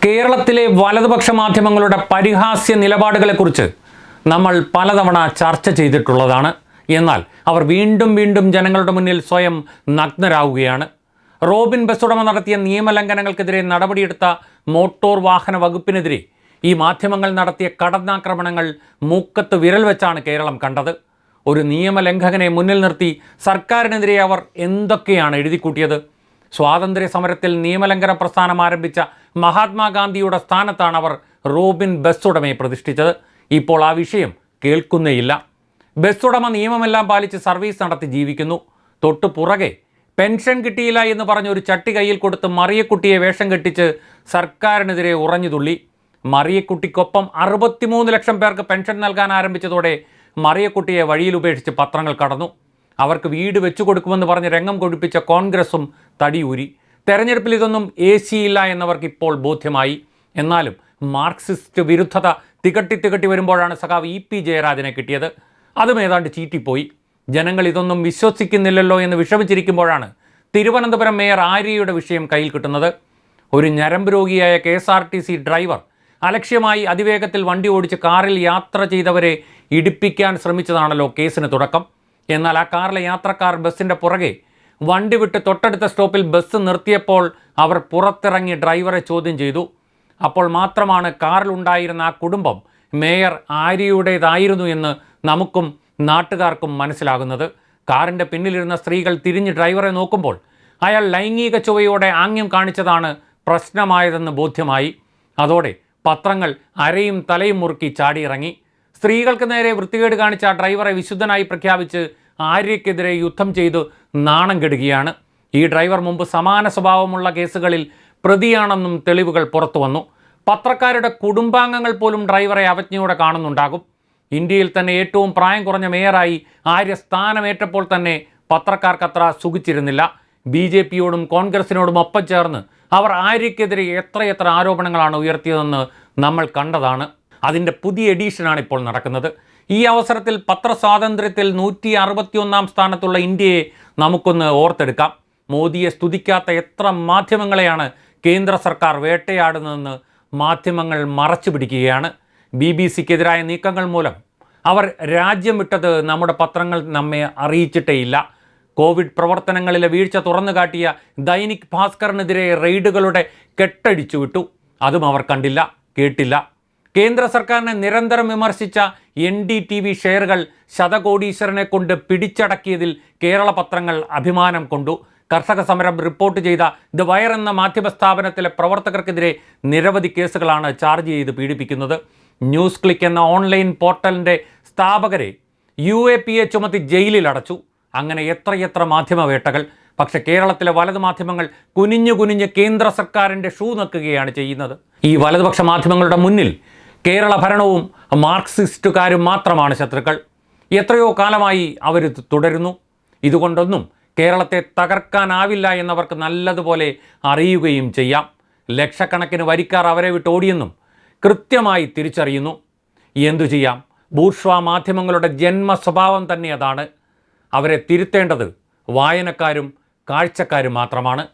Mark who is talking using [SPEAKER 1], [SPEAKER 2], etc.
[SPEAKER 1] കേരളത്തിലെ വലതുപക്ഷ മാധ്യമങ്ങളുടെ പരിഹാസ്യ നിലപാടുകളെക്കുറിച്ച് നമ്മൾ പലതവണ ചർച്ച ചെയ്തിട്ടുള്ളതാണ്. എന്നാൽ അവർ വീണ്ടും വീണ്ടും ജനങ്ങളുടെ മുന്നിൽ സ്വയം നഗ്നരാകുകയാണ്. റോബിൻ ബസ് ഉടമ നടത്തിയ നിയമലംഘനങ്ങൾക്കെതിരെ നടപടിയെടുത്ത മോട്ടോർ വാഹന വകുപ്പിനെതിരെ ഈ മാധ്യമങ്ങൾ നടത്തിയ കടന്നാക്രമണങ്ങൾ മൂക്കത്ത് വിരൽ വെച്ചാണ് കേരളം കണ്ടത്. ഒരു നിയമലംഘകനെ മുന്നിൽ നിർത്തി സർക്കാരിനെതിരെ അവർ എന്തൊക്കെയാണ് എഴുതിക്കൂട്ടിയത്? സ്വാതന്ത്ര്യ സമരത്തിൽ നിയമലംഘന പ്രസ്ഥാനം ആരംഭിച്ച മഹാത്മാഗാന്ധിയുടെ സ്ഥാനത്താണ് അവർ റോബിൻ ബസ് ഉടമയെ പ്രതിഷ്ഠിച്ചത്. ഇപ്പോൾ ആ വിഷയം കേൾക്കുന്നേയില്ല. ബസ് ഉടമ നിയമമെല്ലാം പാലിച്ച് സർവീസ് നടത്തി ജീവിക്കുന്നു. തൊട്ടു പുറകെ പെൻഷൻ കിട്ടിയില്ല എന്ന് പറഞ്ഞ് ഒരു ചട്ടി കയ്യിൽ കൊടുത്ത് മറിയക്കുട്ടിയെ വേഷം കെട്ടിച്ച് സർക്കാരിനെതിരെ ഉറഞ്ഞുതുള്ളി. മറിയക്കുട്ടിക്കൊപ്പം 63 ലക്ഷം പേർക്ക് പെൻഷൻ നൽകാൻ ആരംഭിച്ചതോടെ മറിയക്കുട്ടിയെ വഴിയിൽ ഉപേക്ഷിച്ച് പത്രങ്ങൾ കടന്നു. അവർക്ക് വീട് വെച്ചു കൊടുക്കുമെന്ന് പറഞ്ഞ് രംഗം കൊഴുപ്പിച്ച കോൺഗ്രസും തടിയൂരി. തെരഞ്ഞെടുപ്പിൽ ഇതൊന്നും ഏശിയില്ല എന്നവർക്ക് ഇപ്പോൾ ബോധ്യമായി. എന്നാലും മാർക്സിസ്റ്റ് വിരുദ്ധത തികട്ടി വരുമ്പോഴാണ് സഖാവ് ഇ.പി. ജയരാജനെ കിട്ടിയത്. അതും ഏതാണ്ട് ചീറ്റിപ്പോയി. ജനങ്ങൾ ഇതൊന്നും വിശ്വസിക്കുന്നില്ലല്ലോ എന്ന് വിഷമിച്ചിരിക്കുമ്പോഴാണ് തിരുവനന്തപുരം മേയർ ആര്യയുടെ വിഷയം കയ്യിൽ കിട്ടുന്നത്. ഒരു ഞരമ്പ് രോഗിയായ KSRTC ഡ്രൈവർ അലക്ഷ്യമായി അതിവേഗത്തിൽ വണ്ടി ഓടിച്ച് കാറിൽ യാത്ര ചെയ്തവരെ ഇടിപ്പിക്കാൻ ശ്രമിച്ചതാണല്ലോ കേസിന് തുടക്കം. എന്നാൽ ആ കാറിലെ യാത്രക്കാർ ബസ്സിൻ്റെ പുറകെ വണ്ടി വിട്ട് തൊട്ടടുത്ത സ്റ്റോപ്പിൽ ബസ് നിർത്തിയപ്പോൾ അവർ പുറത്തിറങ്ങി ഡ്രൈവറെ ചോദ്യം ചെയ്തു. അപ്പോൾ മാത്രമാണ് കാറിലുണ്ടായിരുന്ന ആ കുടുംബം മേയർ ആര്യയുടേതായിരുന്നു എന്ന് നമുക്കും നാട്ടുകാർക്കും മനസ്സിലാകുന്നത്. കാറിൻ്റെ പിന്നിലിരുന്ന സ്ത്രീകൾ തിരിഞ്ഞ് ഡ്രൈവറെ നോക്കുമ്പോൾ അയാൾ ലൈംഗിക ചുവയോടെ ആംഗ്യം കാണിച്ചതാണ് പ്രശ്നമായതെന്ന് ബോധ്യമായി. അതോടെ പത്രങ്ങൾ അരയും തലയും മുറുക്കി ചാടിയിറങ്ങി. സ്ത്രീകൾക്ക് നേരെ വൃത്തികേട് കാണിച്ച ആ ഡ്രൈവറെ വിശുദ്ധനായി പ്രഖ്യാപിച്ച് ആര്യയ്ക്കെതിരെ യുദ്ധം ചെയ്ത് നാണം കെടുകയാണ്. ഈ ഡ്രൈവർ മുമ്പ് സമാന സ്വഭാവമുള്ള കേസുകളിൽ പ്രതിയാണെന്നും തെളിവുകൾ പുറത്തു വന്നു. പത്രക്കാരുടെ കുടുംബാംഗങ്ങൾ പോലും ഡ്രൈവറെ അവജ്ഞയോടെ കാണുന്നുണ്ടാകും. ഇന്ത്യയിൽ തന്നെ ഏറ്റവും പ്രായം കുറഞ്ഞ മേയറായി ആര്യ സ്ഥാനമേറ്റപ്പോൾ തന്നെ പത്രക്കാർക്കത്ര സുഖിച്ചിരുന്നില്ല. BJPയോടും കോൺഗ്രസിനോടും ഒപ്പം ചേർന്ന് അവർ ആര്യയ്ക്കെതിരെ എത്രയെത്ര ആരോപണങ്ങളാണ് ഉയർത്തിയതെന്ന് നമ്മൾ കണ്ടതാണ്. അതിൻ്റെ പുതിയ എഡിഷനാണ് ഇപ്പോൾ നടക്കുന്നത്. ഈ അവസരത്തിൽ പത്രസ്വാതന്ത്ര്യത്തിൽ 161 സ്ഥാനത്തുള്ള ഇന്ത്യയെ നമുക്കൊന്ന് ഓർത്തെടുക്കാം. മോദിയെ സ്തുതിക്കാത്ത എത്ര മാധ്യമങ്ങളെയാണ് കേന്ദ്ര സർക്കാർ വേട്ടയാടുന്നതെന്ന് മാധ്യമങ്ങൾ മറച്ചു പിടിക്കുകയാണ്. BBC-ക്കെതിരായ നീക്കങ്ങൾ മൂലം അവർ രാജ്യം വിട്ടത് നമ്മുടെ പത്രങ്ങൾ നമ്മെ അറിയിച്ചിട്ടേയില്ല. കോവിഡ് പ്രവർത്തനങ്ങളിലെ വീഴ്ച തുറന്നു കാട്ടിയ ദൈനിക് ഭാസ്കറിനെതിരെ റെയ്ഡുകളുടെ കെട്ടടിച്ചു വിട്ടു. അതും അവർ കണ്ടില്ല, കേട്ടില്ല. കേന്ദ്ര സർക്കാരിനെ നിരന്തരം വിമർശിച്ച NDTV ഷെയറുകൾ ശതകോടീശ്വരനെ കൊണ്ട് പിടിച്ചടക്കിയതിൽ കേരള പത്രങ്ങൾ അഭിമാനം കൊണ്ടു. കർഷക സമരം റിപ്പോർട്ട് ചെയ്ത ദ വയർ എന്ന മാധ്യമ സ്ഥാപനത്തിലെ പ്രവർത്തകർക്കെതിരെ നിരവധി കേസുകളാണ് ചാർജ് ചെയ്ത് പീഡിപ്പിക്കുന്നത്. ന്യൂസ് ക്ലിക്ക് എന്ന ഓൺലൈൻ പോർട്ടലിൻ്റെ സ്ഥാപകരെ UAPA ചുമത്തി ജയിലിൽ അടച്ചു. അങ്ങനെ എത്രയെത്ര മാധ്യമ വേട്ടകൾ. പക്ഷേ കേരളത്തിലെ വലതു മാധ്യമങ്ങൾ കുനിഞ്ഞു കേന്ദ്ര സർക്കാരിൻ്റെ ഷൂ നക്കുകയാണ് ചെയ്യുന്നത്. ഈ വലതുപക്ഷ മാധ്യമങ്ങളുടെ മുന്നിൽ കേരള ഭരണവും മാർക്സിസ്റ്റുകാരും മാത്രമാണ് ശത്രുക്കൾ. എത്രയോ കാലമായി അവരിത് തുടരുന്നു. ഇതുകൊണ്ടൊന്നും കേരളത്തെ തകർക്കാനാവില്ല എന്നവർക്ക് നല്ലതുപോലെ അറിയുകയും ചെയ്യാം. ലക്ഷക്കണക്കിന് വരിക്കാർ അവരെ വിട്ട് ഓടിയെന്നും കൃത്യമായി തിരിച്ചറിയുന്നു. എന്തു ചെയ്യാം? ബൂർഷ്വാ മാധ്യമങ്ങളുടെ ജന്മ സ്വഭാവം തന്നെ അതാണ്. അവരെ തിരുത്തേണ്ടത് വായനക്കാരും കാഴ്ചക്കാരും മാത്രമാണ്.